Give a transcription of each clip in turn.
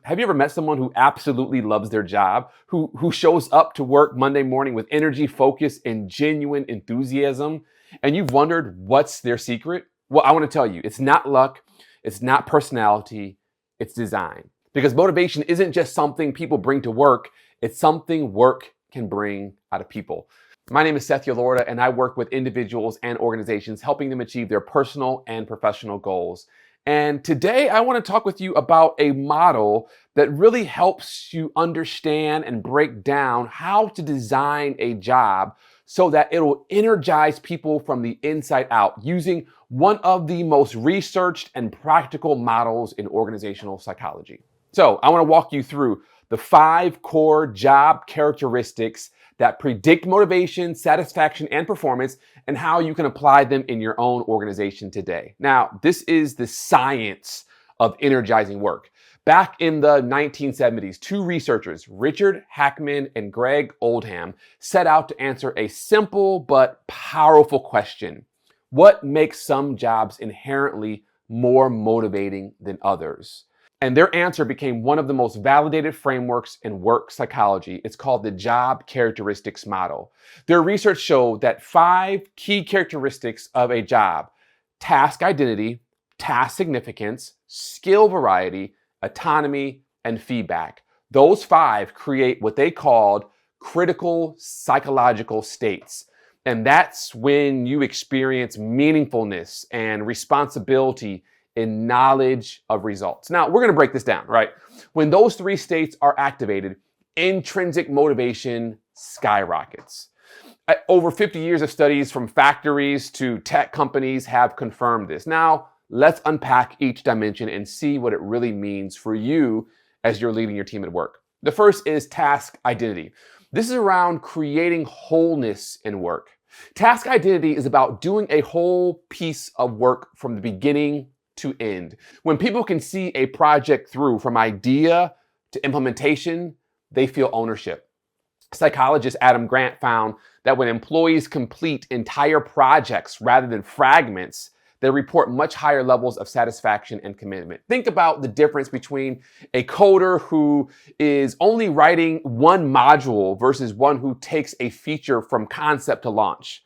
Have you ever met someone who absolutely loves their job, who shows up to work Monday morning with energy, focus, and genuine enthusiasm, and you've wondered what's their secret? Well, I want to tell you, it's not luck, it's not personality, it's design. Because motivation isn't just something people bring to work, it's something work can bring out of people. My name is Seth Yolorda, and I work with individuals and organizations, helping them achieve their personal and professional goals. And today I want to talk with you about a model that really helps you understand and break down how to design a job so that it'll energize people from the inside out using one of the most researched and practical models in organizational psychology. So I want to walk you through the 5 core job characteristics that predict motivation, satisfaction, and performance, and how you can apply them in your own organization today. Now, this is the science of energizing work. Back in the 1970s, 2 researchers, Richard Hackman and Greg Oldham, set out to answer a simple but powerful question. What makes some jobs inherently more motivating than others? And their answer became one of the most validated frameworks in work psychology. It's called the job characteristics model. Their research showed that 5 key characteristics of a job: task identity, task significance, skill variety, autonomy, and feedback. Those 5 create what they called critical psychological states. And that's when you experience meaningfulness and responsibility in knowledge of results. Now, we're going to break this down, right? When those 3 states are activated, intrinsic motivation skyrockets. Over 50 years of studies from factories to tech companies have confirmed this. Now, let's unpack each dimension and see what it really means for you as you're leading your team at work. The first is task identity. This is around creating wholeness in work. Task identity is about doing a whole piece of work from the beginning to end. When people can see a project through from idea to implementation, they feel ownership. Psychologist Adam Grant found that when employees complete entire projects rather than fragments, they report much higher levels of satisfaction and commitment. Think about the difference between a coder who is only writing one module versus one who takes a feature from concept to launch.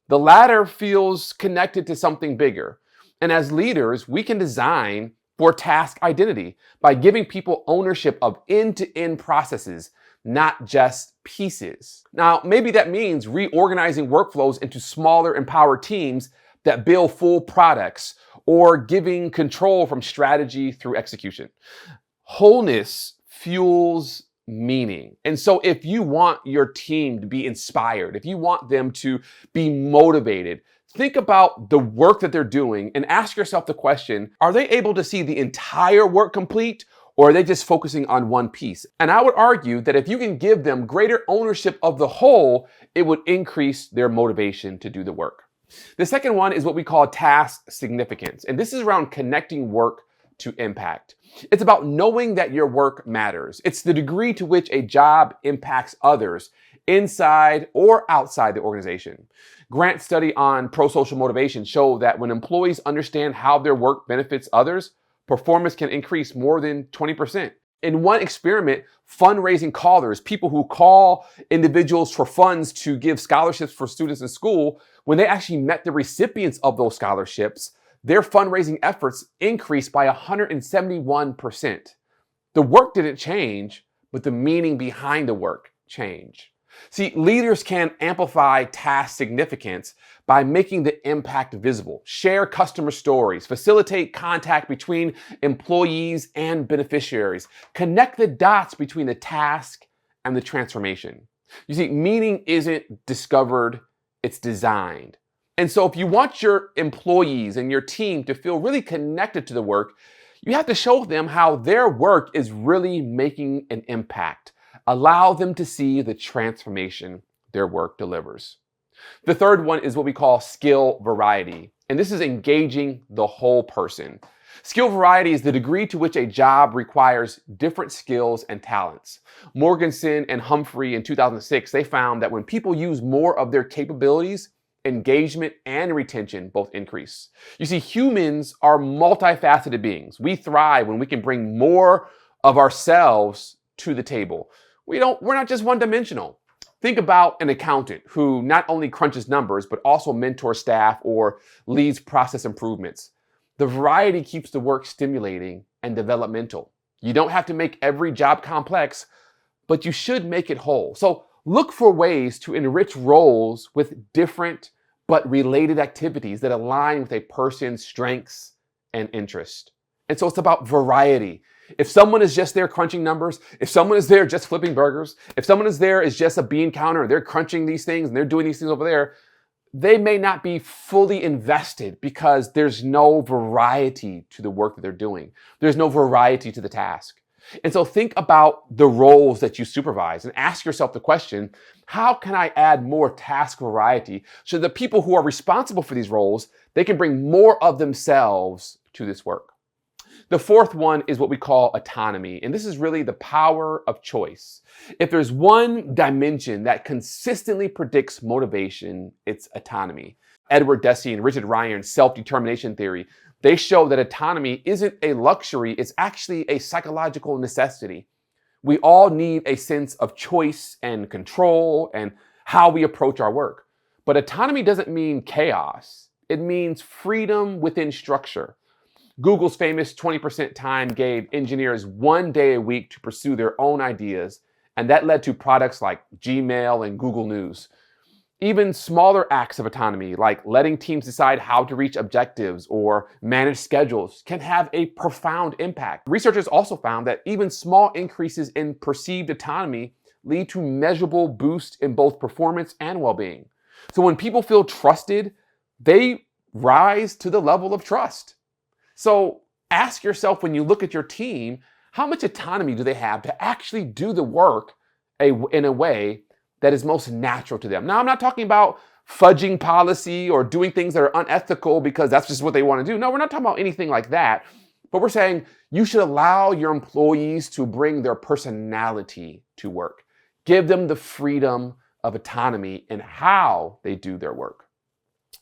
The latter feels connected to something bigger. And as leaders, we can design for task identity by giving people ownership of end-to-end processes, not just pieces. Now, maybe that means reorganizing workflows into smaller, empowered teams that build full products, or giving control from strategy through execution. Wholeness fuels meaning. And so if you want your team to be inspired, if you want them to be motivated, think about the work that they're doing and ask yourself the question, are they able to see the entire work complete, or are they just focusing on one piece? And I would argue that if you can give them greater ownership of the whole, it would increase their motivation to do the work. The second one is what we call task significance. And this is around connecting work to impact. It's about knowing that your work matters. It's the degree to which a job impacts others inside or outside the organization. Grant's study on pro-social motivation showed that when employees understand how their work benefits others, performance can increase more than 20%. In one experiment, fundraising callers, people who call individuals for funds to give scholarships for students in school, when they actually met the recipients of those scholarships, their fundraising efforts increased by 171%. The work didn't change, but the meaning behind the work changed. See, leaders can amplify task significance by making the impact visible, share customer stories, facilitate contact between employees and beneficiaries, connect the dots between the task and the transformation. You see, meaning isn't discovered, it's designed. And so if you want your employees and your team to feel really connected to the work, you have to show them how their work is really making an impact. Allow them to see the transformation their work delivers. The third one is what we call skill variety. And this is engaging the whole person. Skill variety is the degree to which a job requires different skills and talents. Morganson and Humphrey in 2006, they found that when people use more of their capabilities, engagement and retention both increase. You see, humans are multifaceted beings. We thrive when we can bring more of ourselves to the table. We're not just one-dimensional. Think about an accountant who not only crunches numbers, but also mentors staff or leads process improvements. The variety keeps the work stimulating and developmental. You don't have to make every job complex, but you should make it whole. So look for ways to enrich roles with different but related activities that align with a person's strengths and interests. And so it's about variety. If someone is just there crunching numbers, if someone is there just flipping burgers, if someone is there is just a bean counter and they're crunching these things and they're doing these things over there, they may not be fully invested because there's no variety to the work that they're doing. There's no variety to the task. And so think about the roles that you supervise and ask yourself the question, how can I add more task variety so the people who are responsible for these roles, they can bring more of themselves to this work? The fourth one is what we call autonomy, and this is really the power of choice. If there's one dimension that consistently predicts motivation, it's autonomy. Edward Deci and Richard Ryan's self-determination theory, they show that autonomy isn't a luxury, it's actually a psychological necessity. We all need a sense of choice and control and how we approach our work. But autonomy doesn't mean chaos. It means freedom within structure. Google's famous 20% time gave engineers 1 day a week to pursue their own ideas, and that led to products like Gmail and Google News. Even smaller acts of autonomy, like letting teams decide how to reach objectives or manage schedules, can have a profound impact. Researchers also found that even small increases in perceived autonomy lead to measurable boosts in both performance and well-being. So when people feel trusted, they rise to the level of trust. So ask yourself when you look at your team, how much autonomy do they have to actually do the work in a way that is most natural to them? Now, I'm not talking about fudging policy or doing things that are unethical because that's just what they want to do. No, we're not talking about anything like that. But we're saying you should allow your employees to bring their personality to work. Give them the freedom of autonomy in how they do their work.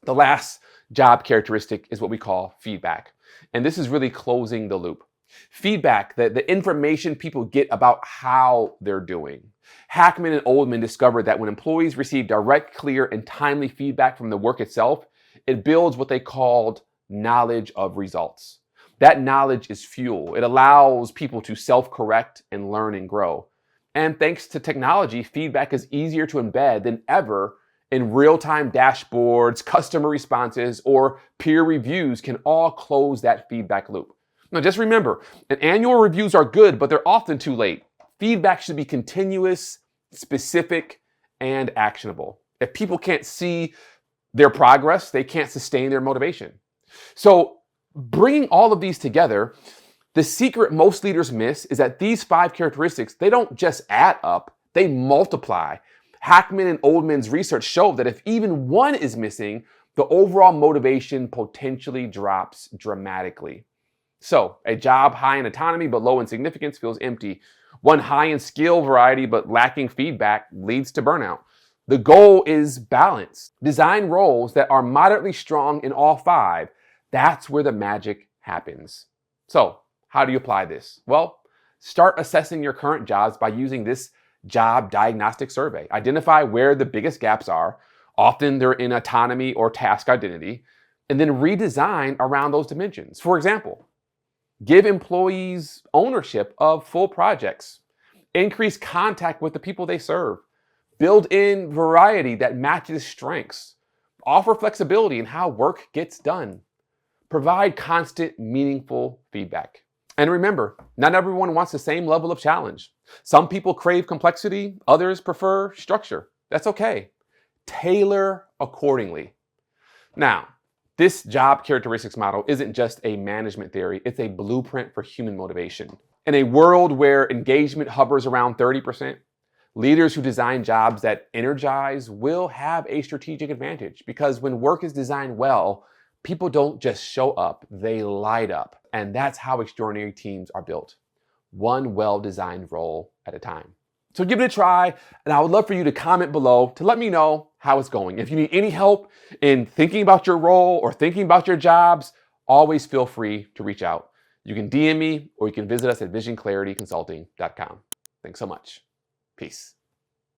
The last job characteristic is what we call feedback. And this is really closing the loop. Feedback, the information people get about how they're doing. Hackman and Oldham discovered that when employees receive direct, clear, and timely feedback from the work itself, it builds what they called knowledge of results. That knowledge is fuel. It allows people to self-correct and learn and grow. And thanks to technology, feedback is easier to embed than ever in real-time dashboards, customer responses, or peer reviews can all close that feedback loop. Now just remember, annual reviews are good, but they're often too late. Feedback should be continuous, specific, and actionable. If people can't see their progress, they can't sustain their motivation. So bringing all of these together, the secret most leaders miss is that these 5 characteristics, they don't just add up, they multiply. Hackman and Oldham's research showed that if even one is missing, the overall motivation potentially drops dramatically. So, a job high in autonomy but low in significance feels empty. One high in skill variety but lacking feedback leads to burnout. The goal is balance. Design roles that are moderately strong in all 5. That's where the magic happens. So, how do you apply this? Well, start assessing your current jobs by using this job diagnostic survey. Identify where the biggest gaps are. Often they're in autonomy or task identity, and then redesign around those dimensions. For example, give employees ownership of full projects. Increase contact with the people they serve. Build in variety that matches strengths. Offer flexibility in how work gets done. Provide constant, meaningful feedback. And remember, not everyone wants the same level of challenge. Some people crave complexity, others prefer structure. That's okay. Tailor accordingly. Now, this job characteristics model isn't just a management theory, it's a blueprint for human motivation. In a world where engagement hovers around 30%, leaders who design jobs that energize will have a strategic advantage because when work is designed well, people don't just show up, they light up. And that's how extraordinary teams are built. One well-designed role at a time. So give it a try, and I would love for you to comment below to let me know how it's going. If you need any help in thinking about your role or thinking about your jobs, always feel free to reach out. You can DM me or you can visit us at visionclarityconsulting.com. Thanks so much. Peace.